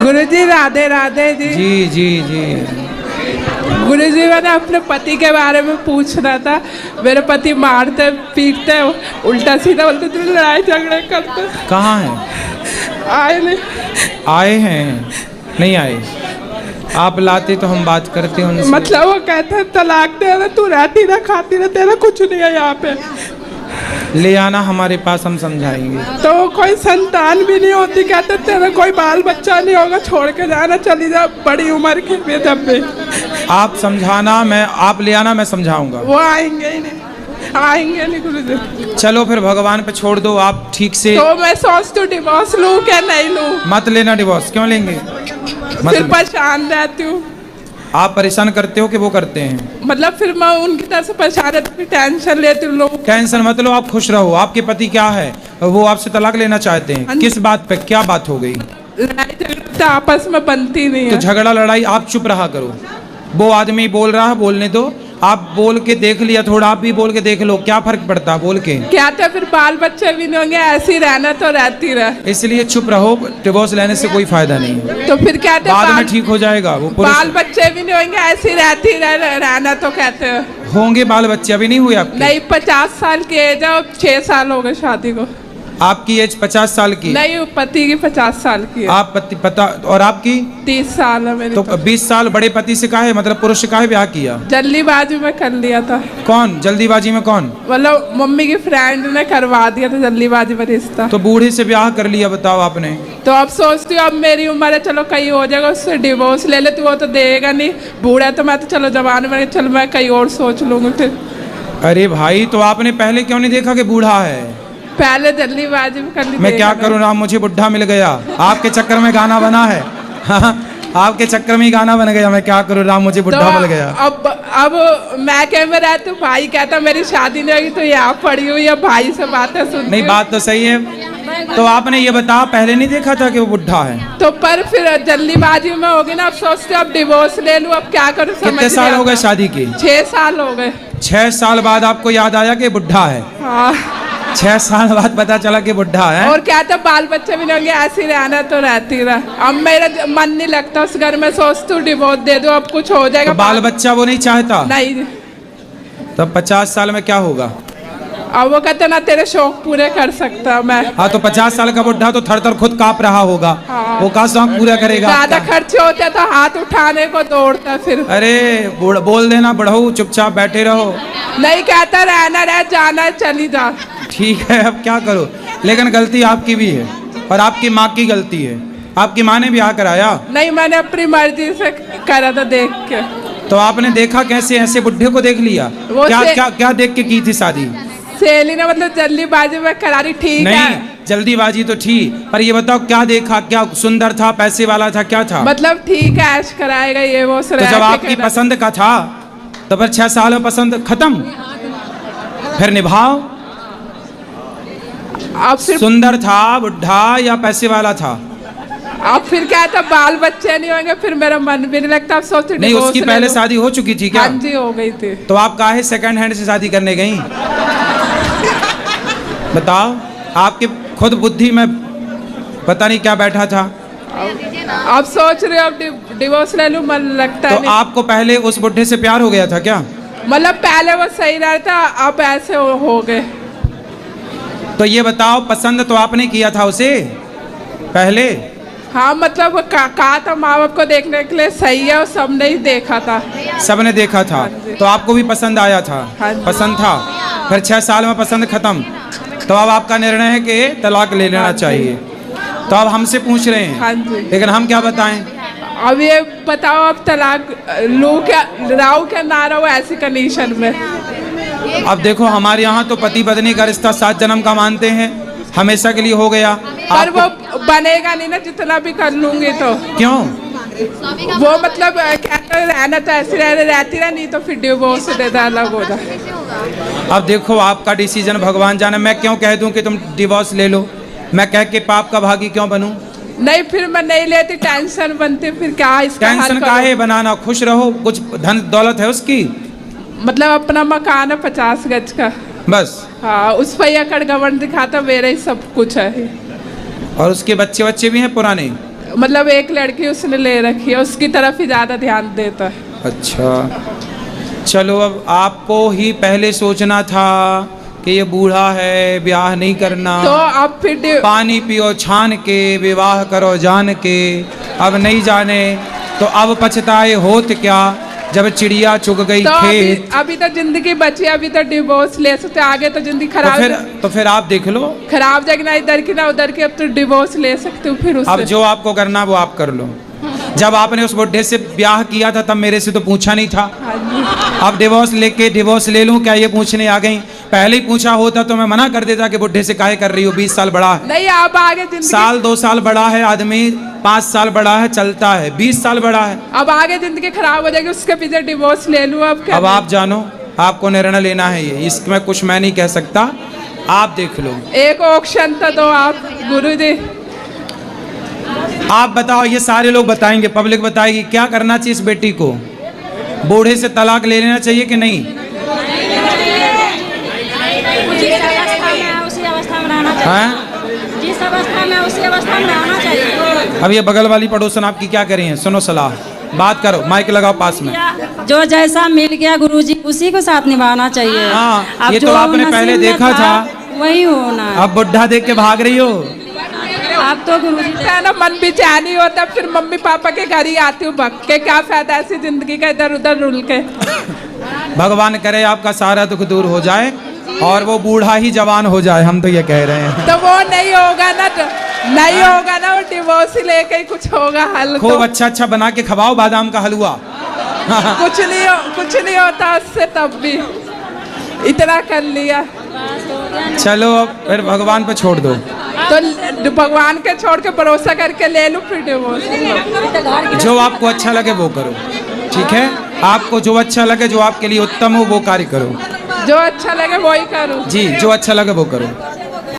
गुरुजी राधे राधे जी। जी जी जी। गुरुजी मैंने अपने पति के बारे में पूछना था। मेरे पति मारते पीटते उल्टा सीधा बोलते थे, लड़ाई झगड़े करते। कहाँ हैं? आए नहीं। आए हैं? नहीं आए? आप लाते तो हम बात करते उनसे। मतलब वो कहते हैं तलाक दे रहा, तू रहती ना खाती ना, तेरा कुछ नहीं है यहाँ पे। ले आना हमारे पास, हम समझाएंगे। तो कोई संतान भी नहीं होती, कहते तेरा कोई बाल बच्चा नहीं होगा, छोड़ के जाना, चली जा बड़ी उम्र के में। जब भी आप समझाना, आप ले आना, मैं समझाऊंगा। वो आएंगे ही नहीं, आएंगे नहीं गुरुजी। चलो फिर भगवान पे छोड़ दो, आप ठीक से। तो मैं सोचती हूँ डिवोर्स लूँ क्या नहीं लूँ। मत लेना डिवोर्स। क्यों लेंगे? फिर परेशान रहती हूँ। आप परेशान करते हो कि वो करते हैं? मतलब फिर मैं उनकी तरफ से परेशान रहती हूँ, टेंशन लेती हूँ लोग। टेंशन मत लो, आप खुश रहो। आपके पति क्या है, वो आपसे तलाक लेना चाहते हैं? किस बात पे, क्या बात हो गई? लड़ाई झगड़ा आपस में बनती नहीं है। तो झगड़ा लड़ाई आप चुप रहा करो। वो आदमी बोल रहा है, बोलने दो। आप बोल के देख लिया, थोड़ा आप भी बोल के देख लो, क्या फर्क पड़ता है बोल के? क्या था फिर बाल बच्चे भी नहीं होंगे, ऐसे ही रहना तो रहती रह। इसलिए चुप रहो, डिवोर्स लेने से कोई फायदा नहीं है। तो फिर कहते बाद में ठीक हो जाएगा। वो बाल बच्चे भी नहीं होंगे, ऐसे ही रहती रहना तो कहते हैं। होंगे बाल बच्चे, अभी नहीं हुए आपके? नहीं, 50 साल की एज है, 6 साल हो गए शादी को। आपकी एज 50 साल की? नहीं, पति की 50 साल की है। आप पता, और आपकी 30 साल है मेरी। तो 20 साल बड़े पति से काहे, मतलब पुरुष से काहे ब्याह किया? जल्दीबाजी में कर लिया था। कौन जल्दीबाजी में? कौन? मतलब मम्मी की फ्रेंड ने करवा दिया था जल्दीबाजी में रिश्ता। तो बूढ़े से ब्याह कर लिया, बताओ आपने। तो अब सोचती हूँ अब मेरी उम्र है, चलो कहीं हो जाएगा, उससे डिवोर्स ले लेती। वो तो देगा नहीं, बूढ़ा तो मैं तो चलो जवान में, चलो मैं कहीं और सोच लूंगी फिर। अरे भाई, तो आपने पहले क्यों नहीं देखा कि बूढ़ा है? पहले जल्दीबाजी में कर ली। मैं क्या करूँ ना, मुझे बुढ़ा मिल गया। आपके चक्कर में गाना बना है। आपके चक्कर में ही गाना बन गया। मैं क्या करूँ राम, मुझे बुढ़ा मिल गया। अब मैं कह में रहती हूँ, भाई कहता मेरी शादी नहीं होगी तो यहाँ पड़ी हुई है, भाई से बातें सुन। नहीं, बात तो सही है। तो आपने ये बताया, पहले नहीं देखा था कि वो बुढ़ा है? तो पर फिर जल्दीबाजी में होगी ना, अब सोचते अब डिवोर्स ले लूँ, अब क्या करूँ। कितने साल हो गए शादी के? 6 साल हो गए। 6 साल बाद आपको याद आया कि बुढ़ा है? हाँ। 6 साल बाद पता चला कि बुढ़ा है। और क्या था, बाल बच्चे भी नहीं होंगे, ऐसे रहना तो रहती रहा। अब मेरा मन नहीं लगता उस घर में, सोचती हूँ डिवोर्स दे दो, अब कुछ हो जाएगा। तो बाल बच्चा वो नहीं चाहता? नहीं। तब 50 साल में क्या होगा? अब वो कहते ना तेरे शौक पूरे कर सकता मैं। हाँ, तो 50 साल का बुढ़ा तो थर थर खुद कांप रहा होगा। हाँ। वो का शौक पूरा करेगा? ज्यादा खर्चे होते तो हाथ उठाने को दौड़ता फिर। अरे बोल देना, बढ़ो चुपचाप बैठे रहो। नहीं, कहता रहना रह, जाना चली जा। ठीक है, अब क्या करो। लेकिन गलती आपकी भी है और आपकी माँ की गलती है। आपकी माँ ने ब्याह कराया? नहीं, मैंने अपनी मर्जी से करा था, देख के। तो आपने देखा कैसे? ऐसे बुढ़े को देख लिया? क्या देख के की थी शादी? सहेली ने मतलब जल्दीबाजी में करा दी। ठीक है, नहीं जल्दीबाजी तो थी, पर ये बताओ क्या देखा? क्या सुंदर था, पैसे वाला था, क्या था? मतलब ठीक है, ऐश कराएगा ये वो। तो जब आपकी पसंद का था तो फिर 6 साल में पसंद खत्म, फिर निभाओ। अब सुंदर था, बुढ़ा या पैसे वाला था? अब फिर क्या था, बाल बच्चे नहीं होंगे, फिर मेरा मन भी नहीं लगता। अब सोचते नहीं, उसकी पहले शादी हो चुकी थी क्या? हाँ जी, हो गई थी। तो आप काहे सेकंड हैंड से शादी करने गई? बताओ, आपके खुद बुद्धि में पता नहीं क्या बैठा था। अब सोच रहे हो अब डिवोर्स ले लूं, मन लगता है। तो आपको पहले उस बुढ़े से प्यार हो गया था क्या? मतलब पहले वो सही रहता, अब ऐसे हो गए। तो ये बताओ, पसंद तो आपने किया था उसे पहले? हाँ, मतलब कहा था माँ बाप को देखने के लिए सही है, और सबने ही देखा था। सबने देखा था, तो आपको भी पसंद आया था? पसंद था, फिर 6 साल में पसंद खत्म। तो अब आपका निर्णय है कि तलाक ले लेना चाहिए। तो अब हमसे पूछ रहे हैं। हाँ जी। लेकिन हम क्या बताएं? अब ये बताओ, अब तलाक लूं क्या, राहु क्या ना रहो ऐसी कंडीशन में? अब देखो, हमारे यहाँ तो पति पत्नी का रिश्ता 7 जन्म का मानते हैं, हमेशा के लिए हो गया। पर वो बनेगा नहीं ना, जितना भी कर लूंगी तो। क्यों? वो मतलब कहते रहना तो ऐसी रहती रह, नहीं तो फिर डिवोर्स दे दे, अलग हो जाए। अब देखो, आपका डिसीजन भगवान जाने। मैं क्यों कह दूं कि तुम डिवोर्स ले लो? मैं कह के पाप का भागी क्यों बनूं? नहीं, फिर मैं नहीं लेती, टेंशन बनती, फिर क्या इसका टेंशन काहे बनाना? खुश रहो, कुछ धन दौलत है उसकी। मतलब अपना मकान है 50 गज का बस। हाँ, उस पर एकड़ गवर्न दिखाता, मेरा ही सब कुछ है। और उसके बच्चे भी हैं पुराने? मतलब एक लड़की उसने ले रखी है, उसकी तरफ ही ज़्यादा ध्यान देता है। अच्छा, चलो अब आपको ही पहले सोचना था कि ये बूढ़ा है, ब्याह नहीं करना। तो अब फिर पानी पियो छान के, विवाह करो जान के। अब नहीं जाने तो अब पछताए होत क्या, जब चिड़िया चुग गई तो खेत। अभी तो जिंदगी बची, अभी तो डिवोर्स ले सकते, आगे तो जिंदगी खराब तो फिर आप देख लो, खराब जाएगी ना इधर की ना उधर की। अब तो डिवोर्स ले सकते हो फिर उससे। अब जो आपको करना वो आप कर लो। जब आपने उस बुढ़े से ब्याह किया था तब मेरे से तो पूछा नहीं था। अब डिवोर्स ले लूं क्या ये पूछने आ गई? पहले ही पूछा होता तो मैं मना कर देता कि बुढ़े से काहे कर रही हो, 20 साल बड़ा है। नहीं, आप आगे जिंदगी साल 2 साल बड़ा है आदमी, 5 साल बड़ा है चलता है, 20 साल बड़ा है। अब आगे जिंदगी खराब हो जाएगी, उसके पीछे डिवोर्स ले लूं अब क्या? अब आप जानो, आपको निर्णय लेना है ये, इसमें कुछ मैं नहीं कह सकता, आप देख लो। एक ऑप्शन तो दो आप गुरुजी। आप बताओ, ये सारे लोग बताएंगे, पब्लिक बताएगी क्या करना चाहिए इस बेटी को? बूढ़े से तलाक ले लेना चाहिए कि नहीं? उसी अवस्था में रहना चाहिए। हैं? जिस अवस्था में उसी अवस्था में रहना चाहिए। अब ये बगल वाली पड़ोसन आपकी क्या करी है? सुनो सलाह, बात करो, माइक लगाओ पास में। जो जैसा मिल गया गुरुजी उसी को साथ निभाना चाहिए। हाँ, अब ये जो तो आपने नसीब पहले में देखा था, वही होना है। अब बुढ़ा देख के भाग रही हो। अब तो गुरुजी ना मन बेचैनी होता, फिर मम्मी पापा के घर ही आती हूँ भग के। क्या फायदा ऐसी जिंदगी का इधर उधर रुल के। भगवान करे आपका सारा दुख दूर हो जाए और वो बूढ़ा ही जवान हो जाए, हम तो ये कह रहे हैं। तो वो नहीं होगा ना, नहीं होगा ना, वो डिवोर्स ही लेके ही कुछ होगा हल। खूब अच्छा अच्छा बना के खवाओ बादाम का हलवा। कुछ नहीं होता उससे, तब भी इतना कर लिया। चलो अब फिर भगवान पे छोड़ दो। तो भगवान के छोड़ के भरोसा करके ले लूं फिर डिवोर्स। जो आपको अच्छा लगे वो करो, ठीक है? आपको जो अच्छा लगे, जो आपके लिए उत्तम हो वो कार्य करो। जो अच्छा लगे वही करूं। जी, जो अच्छा लगे वो करो।